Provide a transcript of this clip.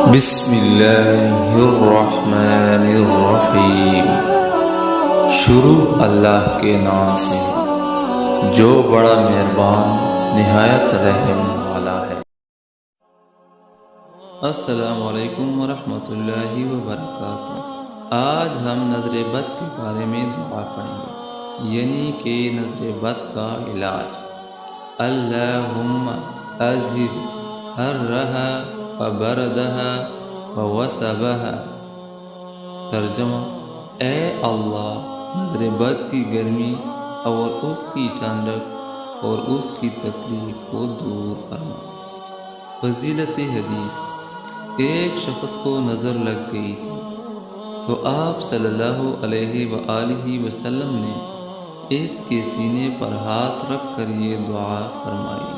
بسم اللہ الرحمن الرحیم۔ شروع اللہ کے نام سے جو بڑا مہربان نہایت رحم والا ہے۔ السلام علیکم ورحمۃ اللہ وبرکاتہ۔ آج ہم نظر بد کے بارے میں دعا پڑھیں گے، یعنی کہ نظر بد کا علاج۔ اللہم اذہب حرہا وبردہا ووسبہا۔ ترجمہ: اے اللہ، نظر بد کی گرمی اور اس کی ٹھنڈک اور اس کی تکلیف کو دور فرما۔ فضیلت حدیث: ایک شخص کو نظر لگ گئی تھی تو آپ صلی اللہ علیہ وآلہ وسلم نے اس کے سینے پر ہاتھ رکھ کر یہ دعا فرمائی